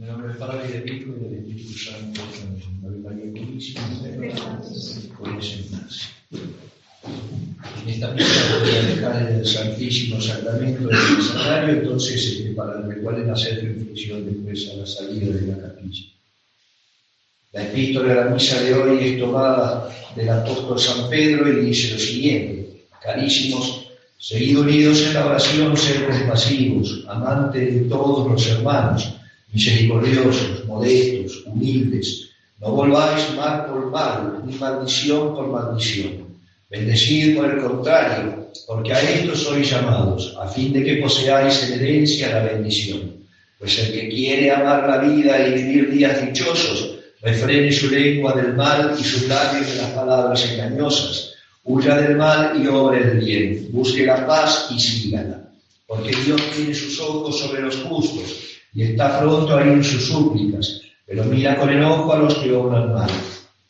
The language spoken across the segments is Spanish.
En el nombre del Padre, y del Hijo, y del Espíritu Santo. Amén. Ave María Purísima, puede sentarse. En esta misa voy a dejar el Santísimo Sacramento del Sagrario, entonces para recuerden hacer reflexión después a la salida de la capilla. La epístola de la misa de hoy es tomada del apóstol San Pedro y dice lo siguiente: carísimos, seguid unidos en la oración, sed compasivos, amantes de todos los hermanos, misericordiosos, modestos, humildes. No volváis mal por mal, ni maldición por maldición. Bendecid por el contrario, porque a esto sois llamados, a fin de que poseáis en herencia la bendición. Pues el que quiere amar la vida y vivir días dichosos, refrene su lengua del mal y sus labios de las palabras engañosas. Huya del mal y obre el bien. Busque la paz y sígala. Porque Dios tiene sus ojos sobre los justos y está pronto a oír sus súplicas, pero mira con enojo a los que obran mal.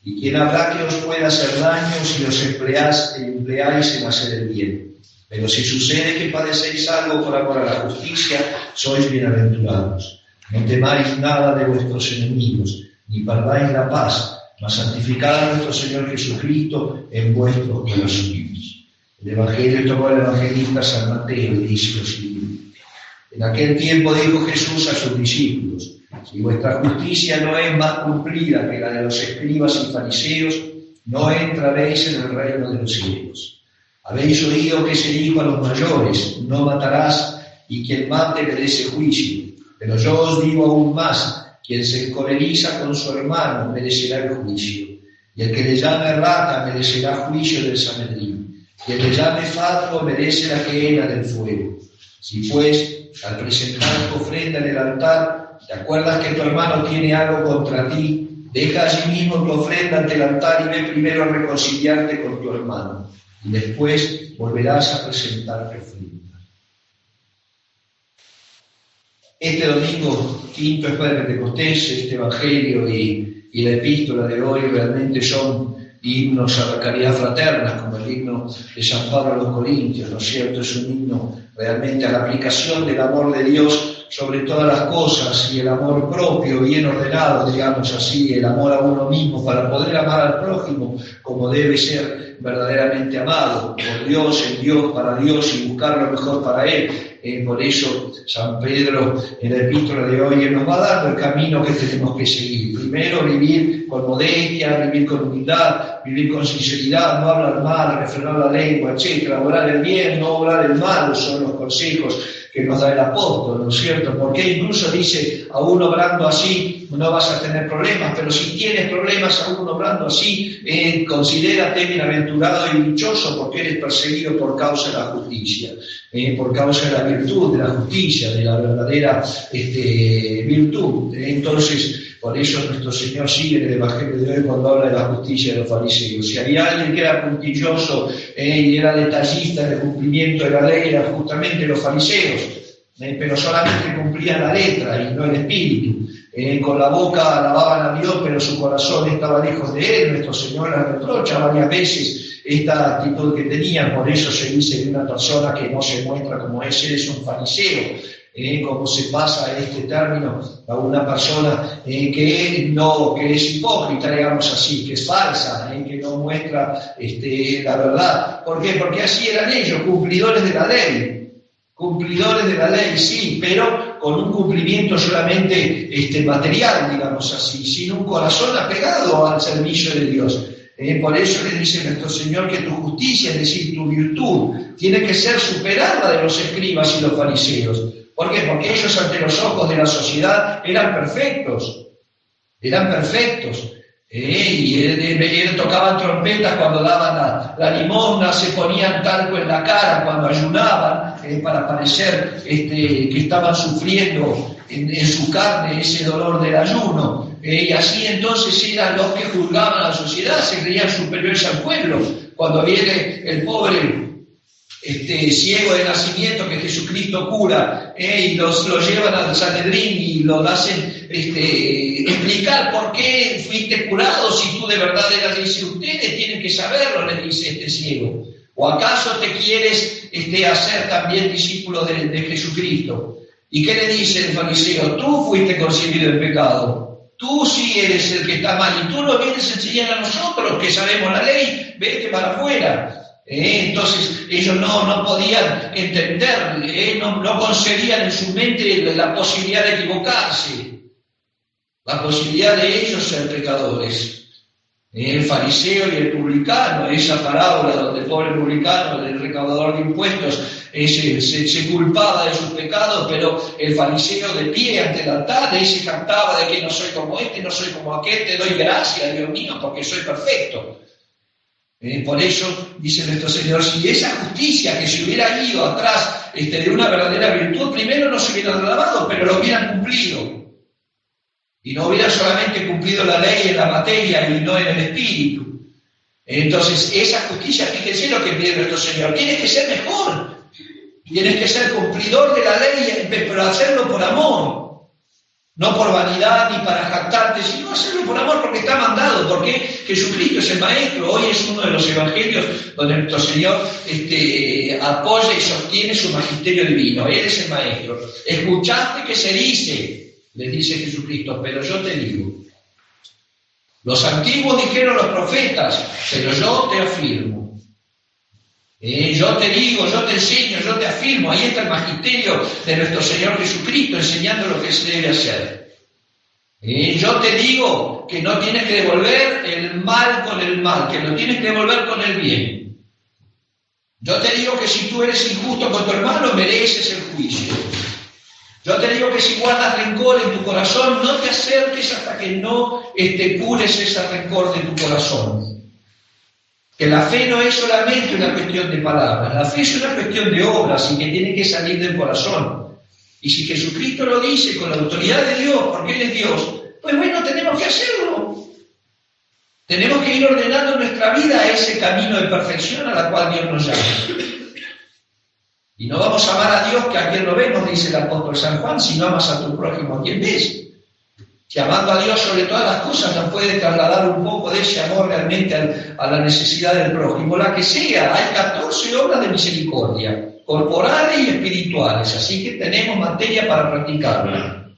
¿Y quién habrá que os pueda hacer daño si os empleáis en hacer el bien? Pero si sucede que padecéis algo por amor a la justicia, sois bienaventurados. No temáis nada de vuestros enemigos, ni perdáis la paz, mas santificad a nuestro Señor Jesucristo en vuestros corazones. El Evangelio tomó el evangelista San Mateo y dice lo siguiente: en aquel tiempo dijo Jesús a sus discípulos: si vuestra justicia no es más cumplida que la de los escribas y fariseos, no entraréis en el reino de los cielos. Habéis oído que se dijo a los mayores: no matarás, y quien mate merece juicio. Pero yo os digo aún más: quien se encoleriza con su hermano merecerá el juicio. Y el que le llame rata merecerá juicio del Sanedrín. Quien le llame fatuo merece la quena del fuego. Si pues, al presentar tu ofrenda en el altar, te acuerdas que tu hermano tiene algo contra ti, deja allí mismo tu ofrenda ante el altar y ve primero a reconciliarte con tu hermano, y después volverás a presentar tu ofrenda. Este domingo, quinto después de Pentecostés, este Evangelio y la epístola de hoy realmente son himnos a la caridad fraterna, como el himno de San Pablo a los Corintios, ¿no es cierto? Es un himno realmente a la aplicación del amor de Dios sobre todas las cosas y el amor propio, bien ordenado, digamos así, el amor a uno mismo para poder amar al prójimo como debe ser verdaderamente amado por Dios, en Dios, para Dios y buscar lo mejor para Él. Por eso San Pedro en la epístola de hoy nos va dando el camino que tenemos que seguir. Primero, vivir con modestia, vivir con humildad, vivir con sinceridad, no hablar mal, refrenar la lengua, etc. Obrar el bien, no obrar el mal, son los consejos que nos da el apóstol, ¿no es cierto? Porque incluso dice, aún obrando así no vas a tener problemas, pero si tienes problemas aún obrando así, considérate bienaventurado y dichoso porque eres perseguido por causa de la justicia, por causa de la virtud, de la justicia, de la verdadera virtud. Entonces, por eso nuestro Señor sigue en el Evangelio de hoy cuando habla de la justicia de los fariseos. Si había alguien que era puntilloso y era detallista en el cumplimiento de la ley, eran justamente los fariseos, pero solamente cumplían la letra y no el espíritu. Con la boca alababan a Dios, pero su corazón estaba lejos de Él. Nuestro Señor les reprocha varias veces esta actitud que tenían. Por eso se dice de una persona que no se muestra como es un fariseo. Como se pasa este término a una persona que es hipócrita, digamos así, que es falsa, que no muestra la verdad. ¿Por qué? Porque así eran ellos, cumplidores de la ley. Cumplidores de la ley, sí, pero con un cumplimiento solamente material, digamos así, sin un corazón apegado al servicio de Dios. Por eso le dice nuestro Señor que tu justicia, es decir, tu virtud, tiene que ser superar la de los escribas y los fariseos. ¿Por qué? Porque ellos ante los ojos de la sociedad eran perfectos. Y tocaban trompetas cuando daban la limosna, se ponían talco en la cara cuando ayunaban, para parecer que estaban sufriendo en su carne ese dolor del ayuno. Y así entonces eran los que juzgaban a la sociedad, se creían superiores al pueblo. Cuando viene el pobre ciego de nacimiento que Jesucristo cura, y lo llevan al Sanedrín y lo hacen explicar por qué fuiste curado si tú de verdad eras. Dice, ustedes tienen que saberlo, le dice este ciego. ¿O acaso te quieres hacer también discípulo de Jesucristo? ¿Y qué le dice el fariseo? Tú fuiste concebido en pecado. Tú sí eres el que está mal. Y tú nos vienes a enseñar a nosotros que sabemos la ley. Vete para afuera. Entonces ellos no podían entender, no concebían en su mente la posibilidad de equivocarse, la posibilidad de ellos ser pecadores. El fariseo y el publicano, esa parábola donde el pobre publicano, el recaudador de impuestos, se culpaba de sus pecados, pero el fariseo de pie ante el altar se cantaba de que no soy como este, no soy como aquel, te doy gracias, Dios mío, porque soy perfecto. Por eso, dice nuestro Señor, si esa justicia que se hubiera ido atrás de una verdadera virtud, primero no se hubiera alabado, pero lo hubieran cumplido. Y no hubieran solamente cumplido la ley en la materia y no en el espíritu. Entonces, esa justicia, fíjense lo que pide nuestro Señor, tienes que ser mejor, tienes que ser cumplidor de la ley, pero hacerlo por amor. No por vanidad ni para jactarte, sino hacerlo por amor porque está mandado, porque Jesucristo es el Maestro. Hoy es uno de los evangelios donde nuestro Señor apoya y sostiene su magisterio divino. Él es el Maestro. Escuchaste que se dice, le dice Jesucristo, pero yo te digo. Los antiguos dijeron los profetas, pero yo te afirmo. Yo te digo, yo te enseño, yo te afirmo. Ahí está el magisterio de nuestro Señor Jesucristo enseñando lo que se debe hacer. Yo te digo que no tienes que devolver el mal con el mal, que lo tienes que devolver con el bien. Yo te digo que si tú eres injusto con tu hermano, mereces el juicio. Yo te digo que si guardas rencor en tu corazón, no te acerques hasta que no cures ese rencor de tu corazón. Que la fe no es solamente una cuestión de palabras, la fe es una cuestión de obras y que tiene que salir del corazón. Y si Jesucristo lo dice con la autoridad de Dios, porque Él es Dios, pues bueno, tenemos que hacerlo. Tenemos que ir ordenando nuestra vida a ese camino de perfección a la cual Dios nos llama. Y no vamos a amar a Dios que a quien lo vemos, dice el apóstol San Juan, si no amas a tu prójimo a quien ves. Si amando a Dios sobre todas las cosas nos puede trasladar un poco de ese amor realmente a la necesidad del prójimo, la que sea. Hay 14 obras de misericordia, corporales y espirituales, así que tenemos materia para practicarla.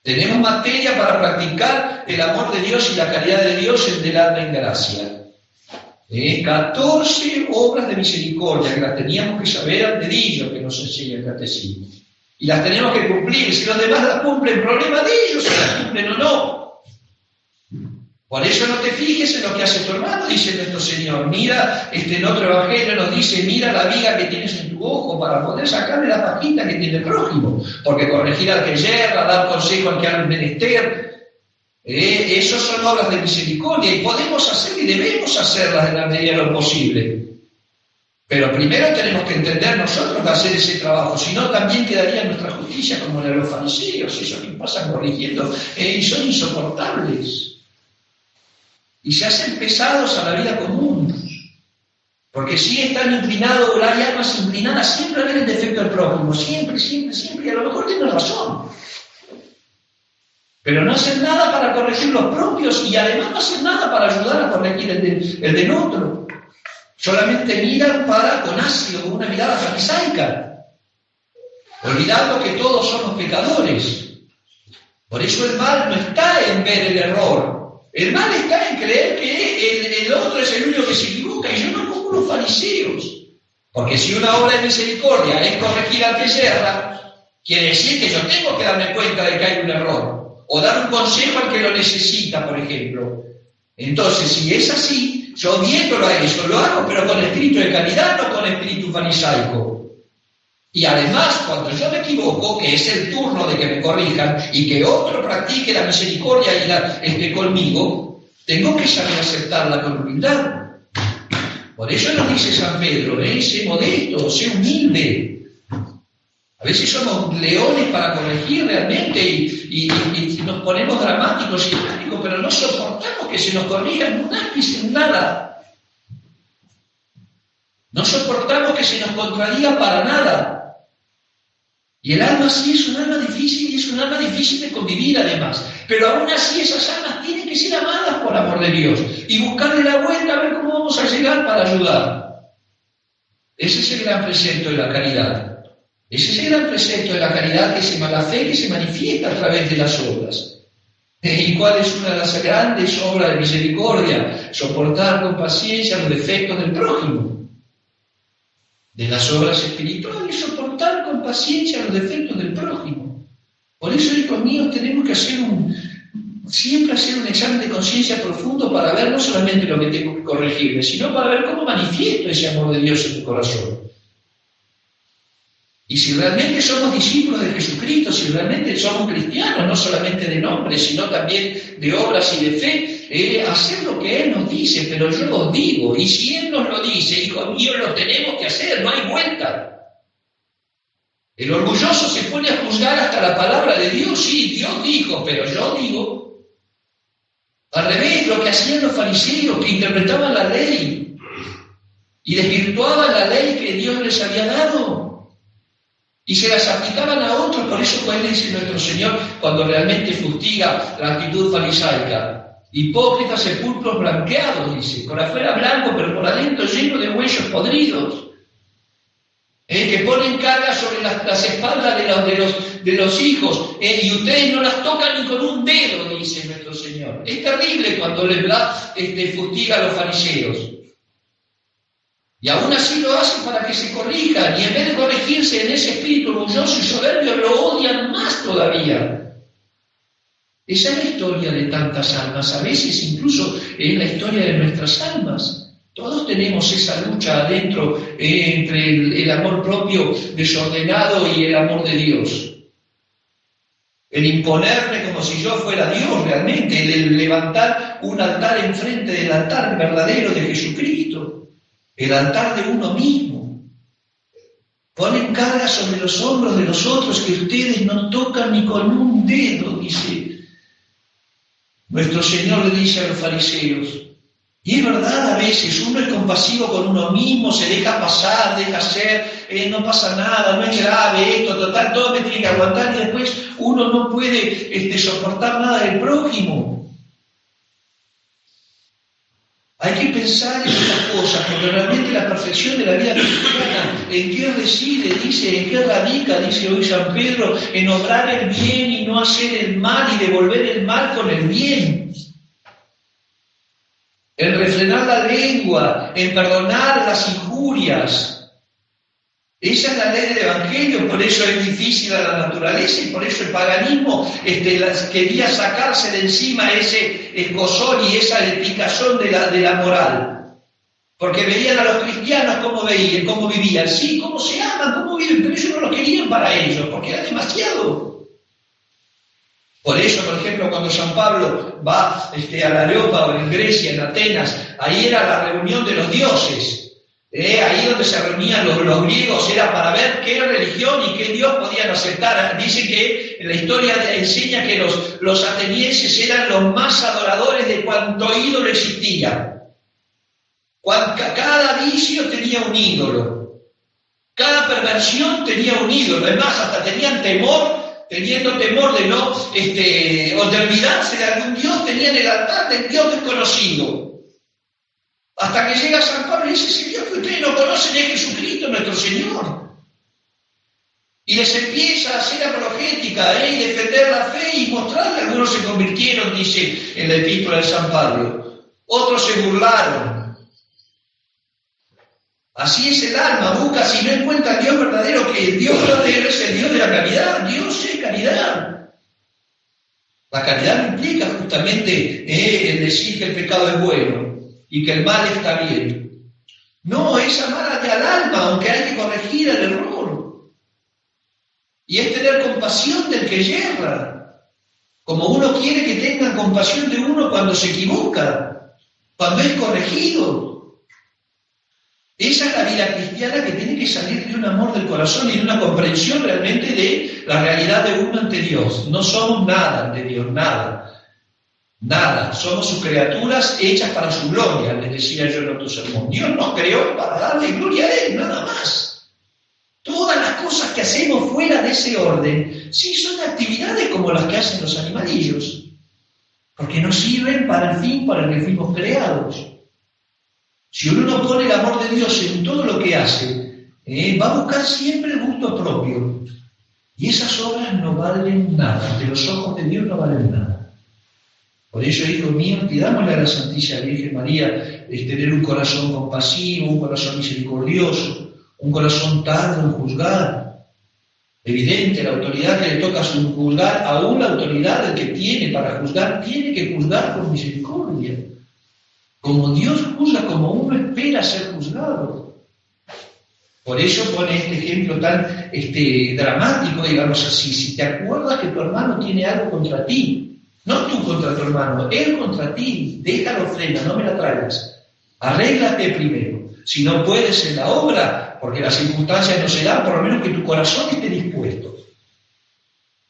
Tenemos materia para practicar el amor de Dios y la caridad de Dios en del alma en gracia. 14 obras de misericordia que las teníamos que saber al dedillo que nos enseña el catecismo. Y las tenemos que cumplir. Si los demás las cumplen, problema de ellos si las cumplen o no. Por eso no te fijes en lo que hace tu hermano, dice nuestro Señor. Mira, en otro evangelio nos dice, mira la viga que tienes en tu ojo para poder sacarle la pajita que tiene el prójimo. Porque corregir al que yerra, dar consejo al que haga un menester, esos son obras de misericordia y podemos hacer y debemos hacerlas en la medida de lo posible. Pero primero tenemos que entender nosotros de hacer ese trabajo, si no también quedaría nuestra justicia como la de los fariseos, esos que pasan corrigiendo, y son insoportables. Y se hacen pesados a la vida común, porque sí están inclinados, hay almas inclinadas siempre a ver el defecto del prójimo, siempre, y a lo mejor tienen razón. Pero no hacen nada para corregir los propios y además no hacen nada para ayudar a corregir el del otro. Solamente miran con ácido, con una mirada farisaica, olvidando que todos somos pecadores. Por eso el mal no está en ver el error, el mal está en creer que el otro es el único que se equivoca, y yo no como los fariseos. Porque si una obra de misericordia es corregir al que yerra, quiere decir que yo tengo que darme cuenta de que hay un error, o dar un consejo al que lo necesita, por ejemplo. Entonces, si es así, yo viéndolo a eso, lo hago, pero con espíritu de caridad, no con espíritu farisaico. Y además, cuando yo me equivoco, que es el turno de que me corrijan y que otro practique la misericordia y conmigo, tengo que saber aceptarla con humildad. Por eso nos dice San Pedro, sé modesto, sé humilde. A veces somos leones para corregir realmente y nos ponemos dramáticos y dramáticos, pero no soportamos que se nos corrija en un ápice, en nada. No soportamos que se nos contradiga para nada. Y el alma sí es un alma difícil y es un alma difícil de convivir además. Pero aún así esas almas tienen que ser amadas por amor de Dios y buscarle la vuelta a ver cómo vamos a llegar para ayudar. Ese es el gran presente de la caridad. Ese es el gran precepto de la caridad, la fe que se manifiesta a través de las obras. ¿Y cuál es una de las grandes obras de misericordia? Soportar con paciencia los defectos del prójimo. De las obras espirituales, soportar con paciencia los defectos del prójimo. Por eso, hijos míos, tenemos que siempre hacer un examen de conciencia profundo para ver no solamente lo que tengo que corregirme, sino para ver cómo manifiesto ese amor de Dios en tu corazón. Y si realmente somos discípulos de Jesucristo, si realmente somos cristianos, no solamente de nombre, sino también de obras y de fe, hacer lo que Él nos dice, pero yo lo digo, y si Él nos lo dice, hijos míos, lo tenemos que hacer, no hay vuelta. El orgulloso se pone a juzgar hasta la palabra de Dios, sí, Dios dijo, pero yo digo. Al revés, lo que hacían los fariseos, que interpretaban la ley y desvirtuaban la ley que Dios les había dado. Y se las aplicaban a otros, por eso puede decir nuestro Señor cuando realmente fustiga la actitud farisaica. Hipócritas sepulcros blanqueados, dice, por afuera blanco, pero por adentro lleno de huesos podridos. Que ponen carga sobre las espaldas de los hijos, y ustedes no las tocan ni con un dedo, dice nuestro Señor. Es terrible cuando les fustiga a los fariseos. Y aún así lo hacen para que se corrijan, y en vez de corregirse en ese espíritu orgulloso y soberbio, lo odian más todavía. Esa es la historia de tantas almas, a veces incluso es la historia de nuestras almas. Todos tenemos esa lucha adentro entre el amor propio desordenado y el amor de Dios. El imponerme como si yo fuera Dios realmente, el levantar un altar enfrente del altar verdadero de Jesucristo. El altar de uno mismo. Ponen carga sobre los hombros de los otros que ustedes no tocan ni con un dedo, dice. Nuestro Señor le dice a los fariseos. Y es verdad, a veces uno es compasivo con uno mismo, se deja pasar, deja ser, no pasa nada, no es grave esto, total, todo me tiene que aguantar y después uno no puede soportar nada del prójimo. Hay que pensar en estas cosas, porque realmente la perfección de la vida cristiana, ¿en qué reside? Dice, ¿en qué radica? Dice hoy San Pedro, en obrar el bien y no hacer el mal y devolver el mal con el bien. En refrenar la lengua, en perdonar las injurias. Esa es la ley del Evangelio, por eso es difícil a la naturaleza y por eso el paganismo quería sacarse de encima ese escozor y esa picazón de la moral. Porque veían a los cristianos cómo vivían, sí, cómo se aman, cómo viven, pero ellos no lo querían para ellos, porque era demasiado. Por eso, por ejemplo, cuando San Pablo va al Areópago en Grecia, en Atenas, ahí era la reunión de los dioses. Ahí donde se reunían los griegos era para ver qué religión y qué Dios podían aceptar. Dice que la historia enseña que los atenienses eran los más adoradores de cuanto ídolo existía. Cada vicio tenía un ídolo. Cada perversión tenía un ídolo. Además, hasta tenían teniendo temor de o de olvidarse de algún Dios, tenían el altar del Dios desconocido. Hasta que llega San Pablo y dice, ese Dios que ustedes no conocen es Jesucristo nuestro Señor. Y les empieza a hacer apologética y defender la fe y mostrarle. Algunos se convirtieron, dice en la epístola de San Pablo. Otros se burlaron. Así es el alma, busca, si no encuentra al Dios verdadero, que el Dios verdadero es el Dios de la caridad. Dios es caridad. La caridad implica justamente el decir que el pecado es bueno y que el mal está bien. No, es amar al alma, aunque hay que corregir el error. Y es tener compasión del que yerra, como uno quiere que tengan compasión de uno cuando se equivoca, cuando es corregido. Esa es la vida cristiana que tiene que salir de un amor del corazón y de una comprensión realmente de la realidad de uno ante Dios. No somos nada ante Dios, nada. Nada, somos sus criaturas hechas para su gloria, les decía yo en otro sermón. Dios nos creó para darle gloria a Él, nada más. Todas las cosas que hacemos fuera de ese orden, sí son actividades como las que hacen los animalillos, porque nos sirven para el fin para el que fuimos creados. Si uno no pone el amor de Dios en todo lo que hace, Va a buscar siempre el gusto propio. Y esas obras no valen nada, ante los ojos de Dios no valen nada. Por eso, hijos míos, pidámosle a la Santísima Virgen María tener un corazón compasivo, un corazón misericordioso, un corazón tardo en juzgar. Evidente, la autoridad que le toca juzgar, aún la autoridad del que tiene para juzgar, tiene que juzgar con misericordia. Como Dios juzga, como uno espera ser juzgado. Por eso pone este ejemplo tan dramático, digamos así. Si te acuerdas que tu hermano tiene algo contra ti, no tú contra tu hermano, él contra ti, déjalo, frena, no me la traigas. Arréglate primero. Si no puedes en la obra, porque las circunstancias no se dan, por lo menos que tu corazón esté dispuesto.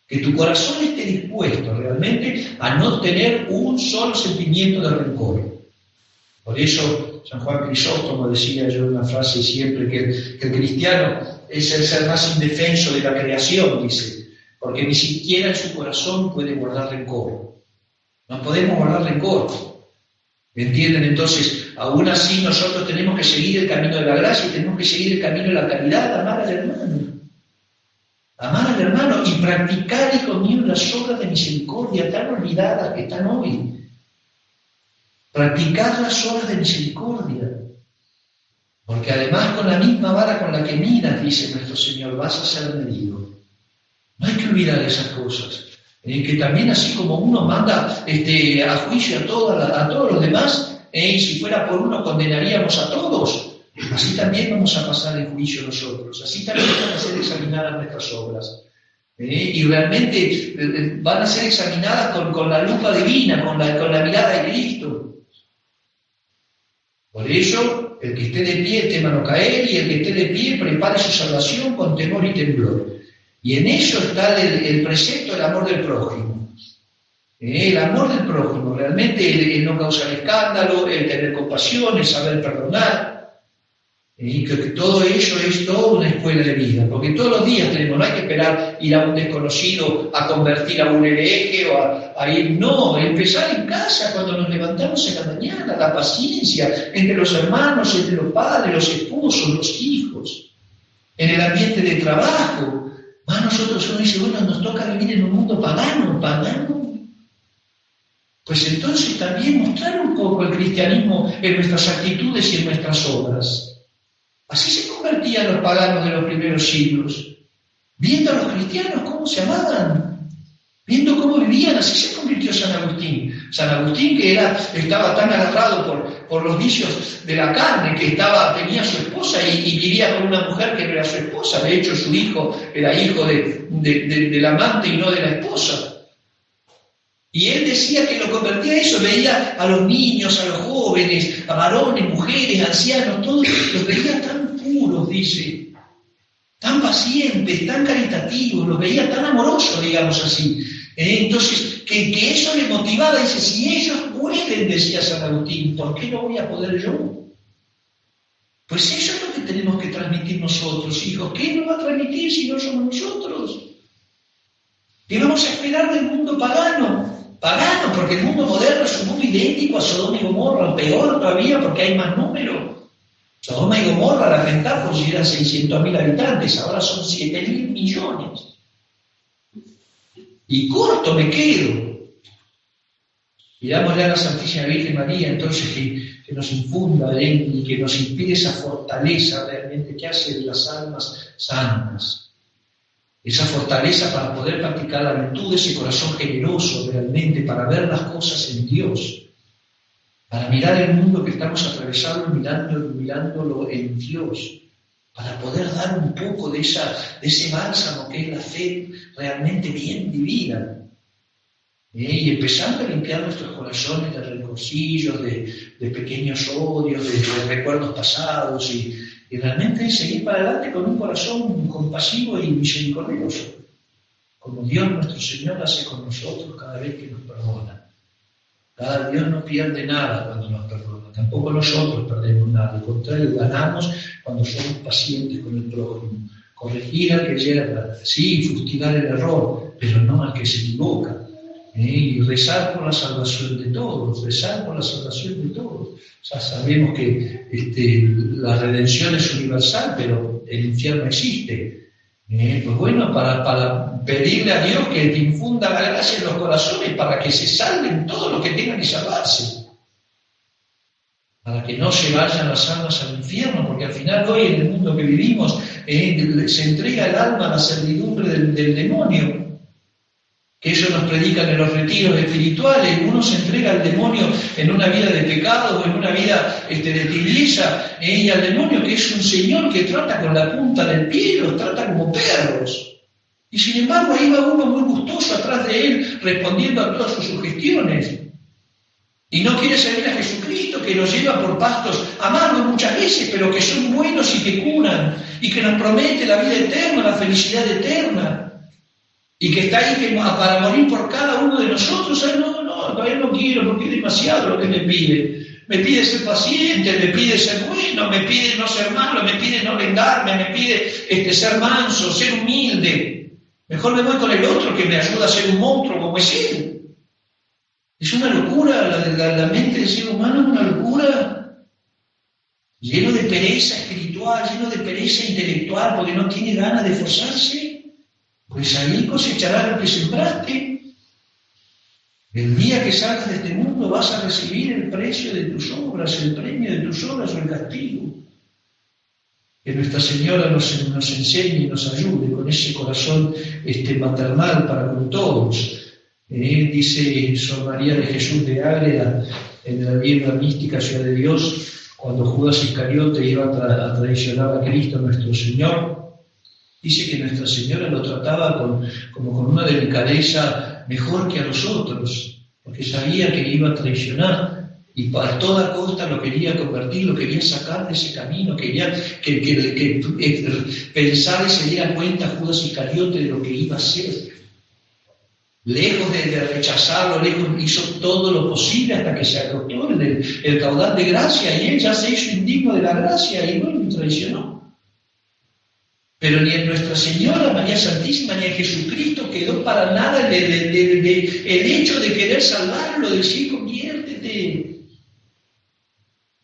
Que tu corazón esté dispuesto realmente a no tener un solo sentimiento de rencor. Por eso San Juan Crisóstomo decía yo una frase siempre, que el cristiano es el ser más indefenso de la creación, dice, porque ni siquiera en su corazón puede guardar rencor. No podemos guardar rencor. ¿Me entienden? Entonces, aún así nosotros tenemos que seguir el camino de la gracia y tenemos que seguir el camino de la caridad, amar al hermano. Amar al hermano y practicar, hijos míos, las obras de misericordia tan olvidadas que están hoy. Practicar las obras de misericordia. Porque además con la misma vara con la que miras, dice nuestro Señor, vas a ser medido. No hay que olvidar esas cosas. Que también así como uno manda a juicio a todos los demás, y si fuera por uno condenaríamos a todos, así también vamos a pasar en juicio nosotros, así también van a ser examinadas nuestras obras. Y realmente van a ser examinadas con la lupa divina, con la mirada de Cristo. Por eso, el que esté de pie tema no caer, y el que esté de pie prepare su salvación con temor y temblor. Y en eso está el precepto del amor del prójimo. El amor del prójimo, realmente el no causar escándalo, el tener compasión, el saber perdonar. Y que todo ello es toda una escuela de vida, porque todos los días no hay que esperar ir a un desconocido a convertir a un hereje o a ir, no, empezar en casa cuando nos levantamos en la mañana, la paciencia entre los hermanos, entre los padres, los esposos, los hijos, en el ambiente de trabajo. Más nosotros uno dice, bueno, nos toca vivir en un mundo pagano. Pues entonces también mostrar un poco el cristianismo en nuestras actitudes y en nuestras obras. Así se convertían los paganos de los primeros siglos, viendo a los cristianos cómo se amaban, viendo cómo vivían. Así se convirtió San Agustín. San Agustín, que estaba tan agarrado por los vicios de la carne, que tenía su esposa y vivía con una mujer que no era su esposa. De hecho, su hijo era hijo del amante y no de la esposa. Y él decía que lo convertía a eso, veía a los niños, a los jóvenes, a varones, mujeres, ancianos, todos los veía tan puros, dice, tan pacientes, tan caritativos, los veía tan amorosos, digamos así. Entonces, que eso le motivaba, dice, si ellos pueden, decía San Agustín, ¿por qué no voy a poder yo? Pues eso es lo que tenemos que transmitir nosotros, hijos. ¿Qué nos va a transmitir si no somos nosotros? ¿Qué vamos a esperar del mundo pagano? Pagano, porque el mundo moderno es un mundo idéntico a Sodoma y Gomorra, peor todavía porque hay más número. Sodoma y Gomorra, la Pentápolis, eran 600.000 habitantes, ahora son 7.000 millones. Y corto me quedo. Pidámosle a la Santísima Virgen María, entonces, que nos infunda y que nos inspire esa fortaleza realmente que hace de las almas santas. Esa fortaleza para poder practicar la virtud, ese corazón generoso realmente, para ver las cosas en Dios, para mirar el mundo que estamos atravesando, mirándolo en Dios, para poder dar un poco de ese bálsamo que es la fe realmente bien vivida. Y empezando a limpiar nuestros corazones de rencorcillos, de pequeños odios, de recuerdos pasados y realmente seguir para adelante con un corazón compasivo y misericordioso, como Dios nuestro Señor hace con nosotros cada vez que nos perdona. Dios no pierde nada cuando nos perdona, tampoco nosotros perdemos nada, al contrario, ganamos cuando somos pacientes con el prójimo. Corregir al que yerra, sí, fustigar el error, pero no al que se equivoca. Y rezar por la salvación de todos, O sea, sabemos que la redención es universal, pero el infierno existe. Pues bueno, para pedirle a Dios que te infunda la gracia en los corazones para que se salven todos los que tengan que salvarse. Para que no se vayan las almas al infierno, porque al final hoy en el mundo que vivimos se entrega el alma a la servidumbre del demonio. Que eso nos predican en los retiros espirituales. Uno se entrega al demonio en una vida de pecado o en una vida de tibieza, y al demonio que es un señor que trata con la punta del pie, los trata como perros. Y sin embargo ahí va uno muy gustoso atrás de él, respondiendo a todas sus sugestiones. Y no quiere servir a Jesucristo, que nos lleva por pastos amargos muchas veces, pero que son buenos y que curan, y que nos promete la vida eterna, la felicidad eterna. Y que está ahí para morir por cada uno de nosotros. Él no quiero, porque es demasiado lo que me pide. Me pide ser paciente, me pide ser bueno, me pide no ser malo, me pide no vengarme, me pide ser manso, ser humilde. Mejor me voy con el otro que me ayuda a ser un monstruo como es él. Es una locura, la mente del ser humano es una locura. Lleno de pereza espiritual, lleno de pereza intelectual, porque no tiene ganas de esforzarse. Pues ahí cosecharás lo que sembraste. El día que salgas de este mundo vas a recibir el precio de tus obras, el premio de tus obras o el castigo. Que Nuestra Señora nos enseñe y nos ayude con ese corazón maternal para con todos. Dice Sor María de Jesús de Ágreda en la Liebra Mística Ciudad de Dios, cuando Judas Iscariote iba a traicionar a Cristo nuestro Señor. Dice que Nuestra Señora lo trataba como con una delicadeza mejor que a los otros, porque sabía que iba a traicionar y a toda costa lo quería convertir, lo quería sacar de ese camino, quería que pensara y se diera cuenta Judas Iscariote de lo que iba a hacer. Lejos de rechazarlo, hizo todo lo posible hasta que se acostó el caudal de gracia y él ya se hizo indigno de la gracia y bueno, traicionó. Pero ni en Nuestra Señora, María Santísima, ni en Jesucristo quedó para nada el hecho de querer salvarlo, de decir, conviértete.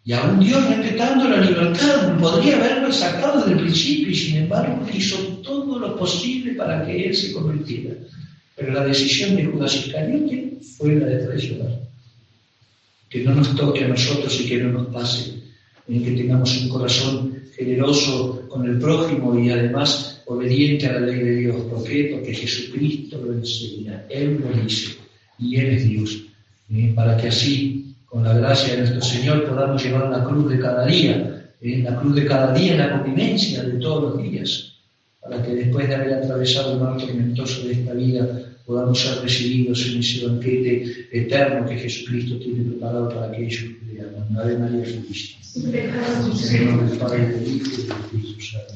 Y aún Dios, respetando la libertad, podría haberlo sacado desde el principio, y sin embargo hizo todo lo posible para que él se convirtiera. Pero la decisión de Judas Iscariote fue la de traicionar. Que no nos toque a nosotros y que no nos pase, en que tengamos un corazón generoso con el prójimo y además obediente a la ley de Dios. ¿Por qué? Porque Jesucristo lo enseña, Él lo dice y Él es Dios. Para que así, con la gracia de nuestro Señor, podamos llevar la cruz de cada día, la cruz de cada día en la convivencia de todos los días, para que después de haber atravesado el mar tormentoso de esta vida, podamos ser recibidos en ese banquete eterno que Jesucristo tiene preparado para aquellos que le aman. Ave María Purísima. En el nombre del Padre, del Hijo y del Espíritu Santo.